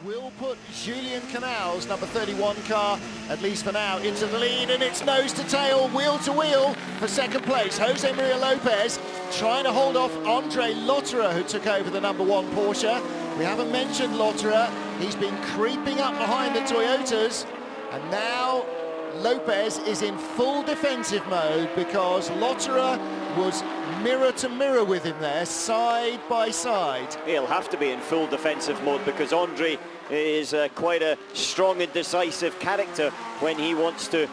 will put Julian Canals, number 31 car, at least for now, into the lead, and it's nose to tail, wheel to wheel for second place. Jose Maria Lopez trying to hold off Andre Lotterer, who took over the number 1 Porsche. We haven't mentioned Lotterer. He's been creeping up behind the Toyotas, and now Lopez is in full defensive mode because Lotterer was mirror to mirror with him there, side by side. He'll have to be in full defensive mode because Andre is quite a strong and decisive character when he wants to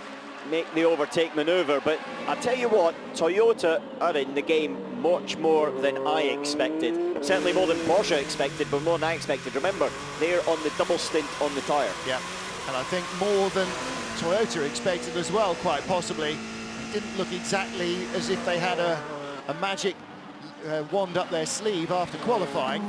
make the overtake manoeuvre. But I tell you what, Toyota are in the game much more than I expected. Certainly more than Porsche expected, but more than I expected. Remember, they're on the double stint on the tyre. Yeah, and I think more than Toyota expected as well, quite possibly. It didn't look exactly as if they had a magic wand up their sleeve after qualifying.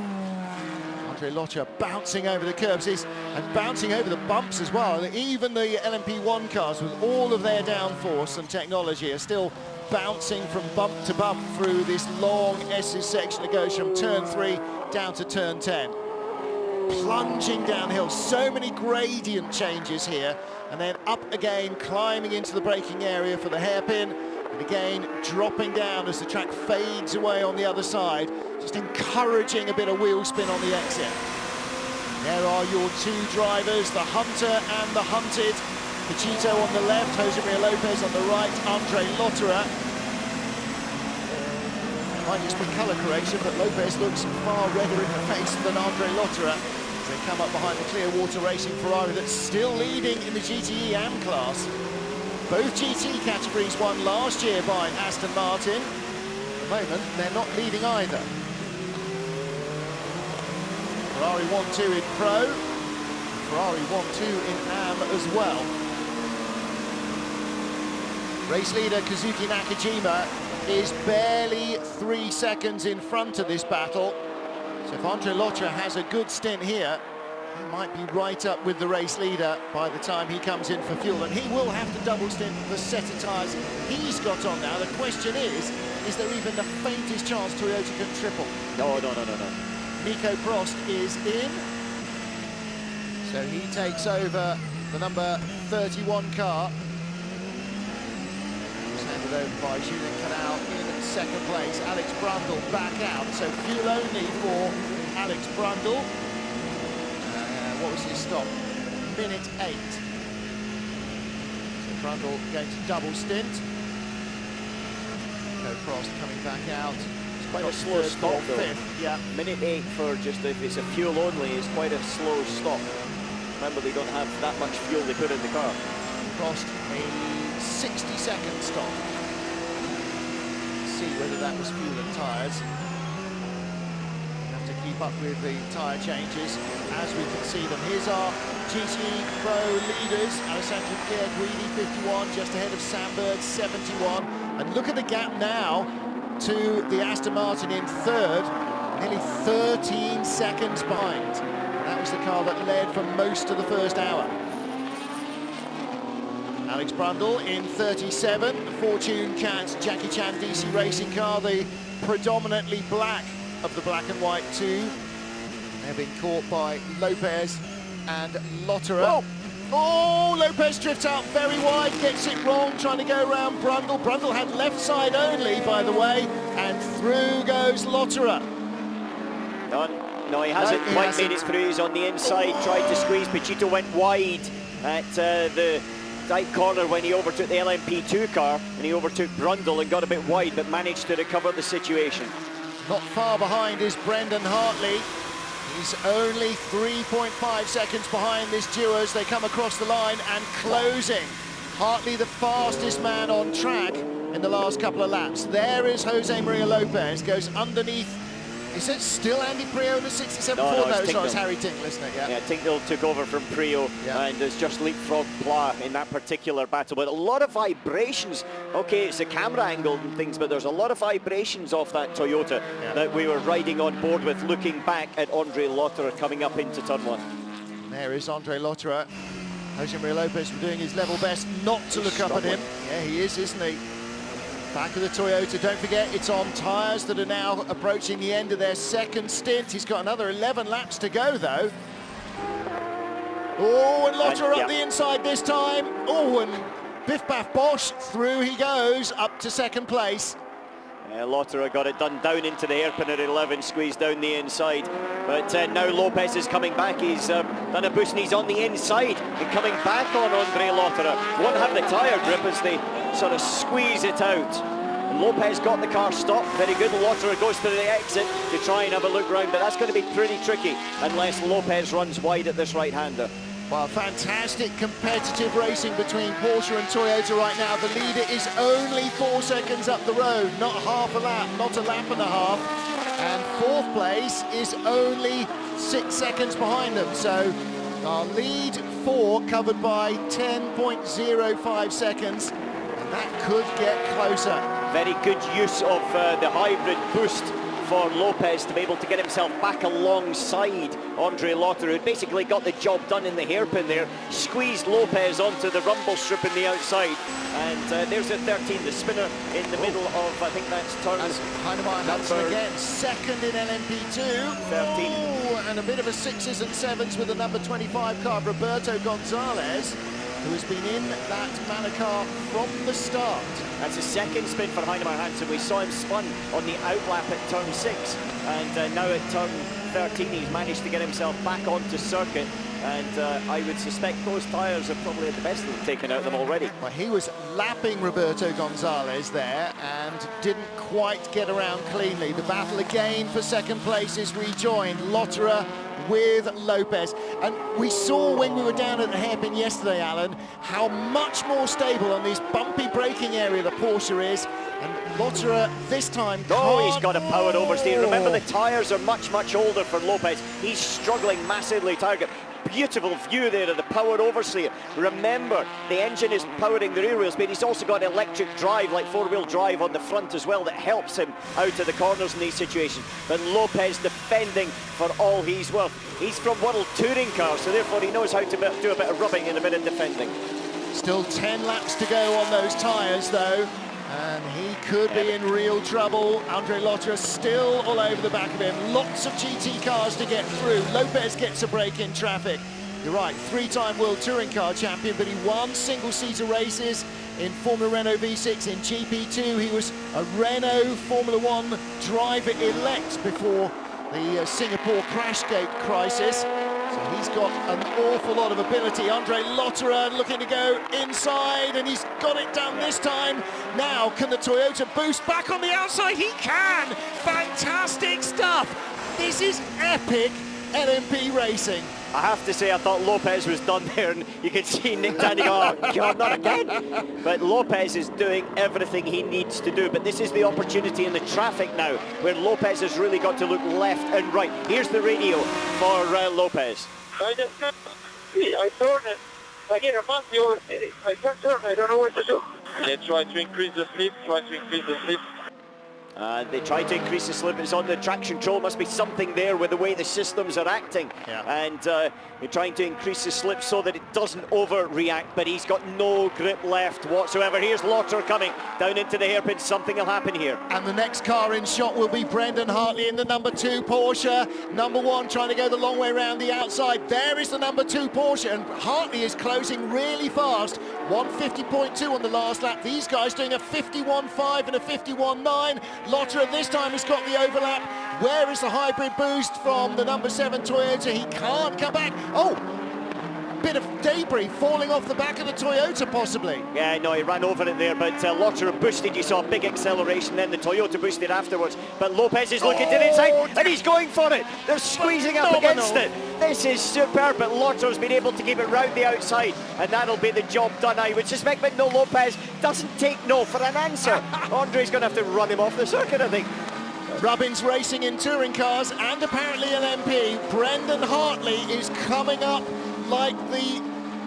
Andre Lotterer bouncing over the curbs and bouncing over the bumps as well. Even the LMP1 cars, with all of their downforce and technology, are still bouncing from bump to bump through this long S's section that goes from turn 3 down to turn 10. Plunging downhill, so many gradient changes here, and then up again, climbing into the braking area for the hairpin, and again dropping down as the track fades away on the other side, just encouraging a bit of wheel spin on the exit. There are your 2 drivers, the hunter and the hunted. Pachito on the left, Jose Maria Lopez on the right, Andre Lotterer. Might just be colour correction, but Lopez looks far redder in the face than Andre Lotterer. They come up behind the Clearwater Racing Ferrari that's still leading in the GTE AM class. Both GT categories won last year by Aston Martin. At the moment, they're not leading either. Ferrari 1-2 in Pro. Ferrari 1-2 in AM as well. Race leader Kazuki Nakajima is barely 3 seconds in front of this battle. So if Andre Lotterer has a good stint here, he might be right up with the race leader by the time he comes in for fuel. And he will have to double stint the set of tyres he's got on now. The question is there even the faintest chance Toyota can triple? No. Nico Prost is in. So he takes over the number 31 car. Handed over by Julian Canal in second place. Alex Brundle back out, so fuel only for Alex Brundle. What was his stop? Minute 8. So Brundle going to double stint. No Prost coming back out. It's quite a slow stop though. Yeah. Minute 8 for just if it's a fuel only is quite a slow stop. Remember, they don't have that much fuel they put in the car. Prost a 60-second stop. See whether that was fuel and tyres. Have to keep up with the tyre changes as we can see them. Here's our GT Pro leaders. Alessandro Guidi 51, just ahead of Sandberg 71. And look at the gap now to the Aston Martin in third, nearly 13 seconds behind. That was the car that led for most of the first hour. Alex Brundle in 37, the Fortune Cats Jackie Chan DC racing car, the predominantly black of the black and white 2. They're being caught by Lopez and Lotterer. Oh, Lopez drifts out very wide, gets it wrong, trying to go around Brundle. Brundle had left side only, by the way, and through goes Lotterer. No, he hasn't quite made it through. He's on the inside, tried to squeeze. Pachito went wide at the tight corner when he overtook the LMP2 car, and he overtook Brundle and got a bit wide, but managed to recover the situation. Not far behind is Brendan Hartley. He's only 3.5 seconds behind this duo as they come across the line and closing. Hartley the fastest man on track in the last couple of laps. There is Jose Maria Lopez, goes underneath. Is it still Andy Prio in the 67? No, it's Harry Tingle, isn't it? Yeah, Tingle took over from Prio and has just leapfrogged Pla in that particular battle. But a lot of vibrations. Okay, it's a camera angle and things, but there's a lot of vibrations off that Toyota that we were riding on board with, looking back at Andre Lotterer coming up into turn 1. There is Andre Lotterer. Jose Maria Lopez doing his level best not to look up at him. Yeah, he is, isn't he? Back of the Toyota, don't forget, it's on tyres that are now approaching the end of their second stint. He's got another 11 laps to go, though. Oh, and Lotterer yeah. up the inside this time. Oh, and Biff Baff Bosch, through he goes, up to second place. Lotterer got it done down into the hairpin at 11, squeezed down the inside. But now Lopez is coming back. He's done a boost and he's on the inside and coming back on Andre Lotterer. Won't have the tyre grip as they sort of squeeze it out. And Lopez got the car stopped, very good. Lotterer goes to the exit to try and have a look round, but that's going to be pretty tricky unless Lopez runs wide at this right-hander. Well, fantastic competitive racing between Porsche and Toyota right now. The leader is only 4 seconds up the road, not half a lap, not a lap and a half. And fourth place is only 6 seconds behind them. So our lead 4 covered by 10.05 seconds. And that could get closer. Very good use of the hybrid boost for Lopez to be able to get himself back alongside Andre Lotterer, who basically got the job done in the hairpin there, squeezed Lopez onto the rumble strip in the outside, and there's the 13, the spinner in the middle of, I think that's turn Hansen again, second in LMP2. 13. Oh, and a bit of a 6s and 7s with the number 25 car, Roberto Gonzalez, who has been in that Manor car from the start. That's a second spin for Heinemeier Hansen. We saw him spun on the outlap at turn 6, and now at turn 13 he's managed to get himself back onto circuit, and I would suspect those tyres are probably at the best that they've taken out of them already. Well, he was lapping Roberto Gonzalez there and didn't quite get around cleanly. The battle again for second place is rejoined. Lotterer with Lopez, and we saw when we were down at the hairpin yesterday, Alan, how much more stable on this bumpy braking area the Porsche is, and Lotterer this time he's got a powered oversteer. Remember, the tyres are much older for Lopez. He's struggling massively. Target beautiful view there of the powered oversteer. Remember, the engine is powering the rear wheels, but he's also got electric drive, like four-wheel drive on the front as well, that helps him out of the corners in these situations. But Lopez defending for all he's worth. He's from World Touring Cars, so therefore he knows how to do a bit of rubbing and a bit of defending. Still 10 laps to go on those tyres though, and he could be in real trouble. Andre Lotterer still all over the back of him. Lots of GT cars to get through. Lopez gets a break in traffic. You're right, 3-time World Touring Car champion, but he won single-seater races in Formula Renault V6. In GP2, he was a Renault Formula 1 driver-elect before the Singapore Crashgate crisis. So he's got an awful lot of ability. Andre Lotterer looking to go inside, and he's got it done this time. Now, can the Toyota boost back on the outside? He can! Fantastic stuff! This is epic LMP racing. I have to say, I thought Lopez was done there, and you can see Nick Tandy go, oh God, not again. But Lopez is doing everything he needs to do. But this is the opportunity in the traffic now, where Lopez has really got to look left and right. Here's the radio for Lopez. I turned it. I get a month already. I can't turn, I don't know what to do. They try to increase the slip, They try to increase the slip. It's on the traction control. Must be something there with the way the systems are acting. Yeah. And they're trying to increase the slip so that it doesn't overreact, but he's got no grip left whatsoever. Here's Lotterer coming down into the hairpin. Something will happen here. And the next car in shot will be Brendan Hartley in the number 2 Porsche. Number 1 trying to go the long way around the outside. There is the number 2 Porsche, and Hartley is closing really fast. 150.2 on the last lap. These guys doing a 51.5 and a 51.9. Lotterer this time has got the overlap. Where is the hybrid boost from the number 7 Toyota? He can't come back. Oh, bit of debris falling off the back of the Toyota possibly. Yeah, no, he ran over it there, but Lotterer boosted. You saw a big acceleration, then the Toyota boosted afterwards. But Lopez is looking to the inside, and he's going for it. They're squeezing up against it. This is superb, but Lotterer's been able to keep it round the outside, and that'll be the job done, I would suspect. But no, Lopez doesn't take no for an answer. Andre's going to have to run him off the circuit, I think. Rubbins racing in touring cars and apparently LMP. Brendan Hartley is coming up like the,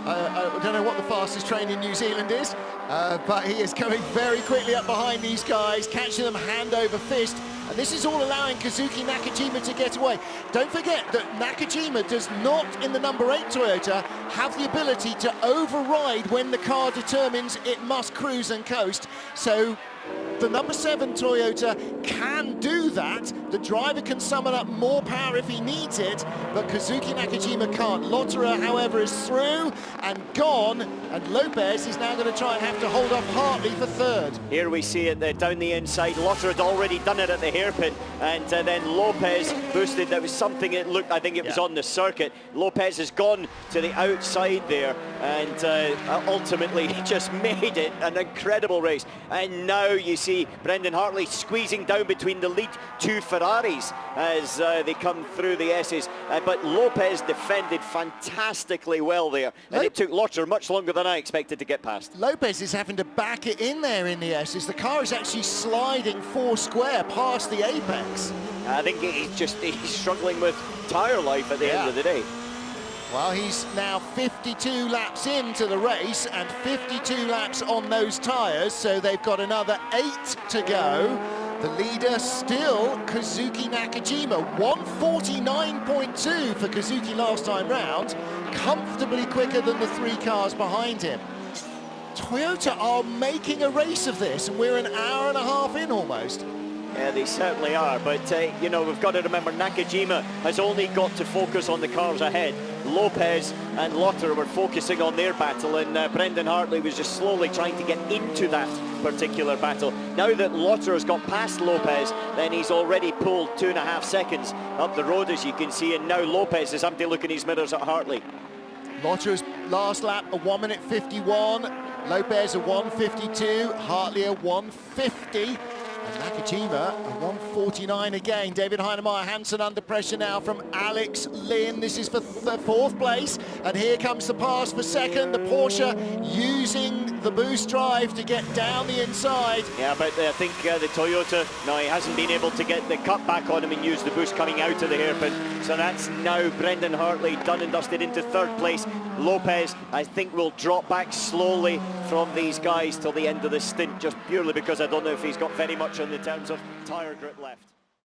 I don't know what the fastest train in New Zealand is, but he is coming very quickly up behind these guys, catching them hand over fist. And this is all allowing Kazuki Nakajima to get away. Don't forget that Nakajima does not, in the number 8 Toyota, have the ability to override when the car determines it must cruise and coast. So the number 7 Toyota can do that. The driver can summon up more power if he needs it, but Kazuki Nakajima can't. Lotterer, however, is through and gone, and Lopez is now going to try and have to hold off Hartley for third. Here we see it down the inside. Lotterer had already done it at the hairpin, and then Lopez boosted. That was something it looked, I think it was on the circuit. Lopez has gone to the outside there, and ultimately just made it an incredible race. And now you see Brendan Hartley squeezing down between the lead two Ferraris as they come through the S's. But Lopez defended fantastically well there, and it took Lotterer much longer than I expected to get past. Lopez is having to back it in there in the S's. The car is actually sliding four square past the apex. I think he's struggling with tyre life at the end of the day. Well, he's now 52 laps into the race and 52 laps on those tyres, so they've got another 8 to go. The leader still Kazuki Nakajima, 149.2 for Kazuki last time round, comfortably quicker than the 3 cars behind him. Toyota are making a race of this, and we're an hour and a half in almost. Yeah, they certainly are, but you know, we've got to remember Nakajima has only got to focus on the cars ahead. Lopez and Lotterer were focusing on their battle, and Brendan Hartley was just slowly trying to get into that particular battle. Now that Lotterer's got past Lopez, then he's already pulled 2.5 seconds up the road, as you can see, and now Lopez is having to look in his mirrors at Hartley. Lotterer's last lap, a 1:51. Lopez, a 1:52. Hartley, a 1:50. And Nakajima, a 1:49 again. David Heinemeier Hansen under pressure now from Alex Lynn. This is for fourth place. And here comes the pass for second. The Porsche using the boost drive to get down the inside. Yeah, but I think the Toyota, no, he hasn't been able to get the cut back on him and use the boost coming out of the hairpin. So that's now Brendan Hartley done and dusted into third place. Lopez, I think, will drop back slowly from these guys till the end of the stint, just purely because I don't know if he's got very much in the terms of tyre grip left.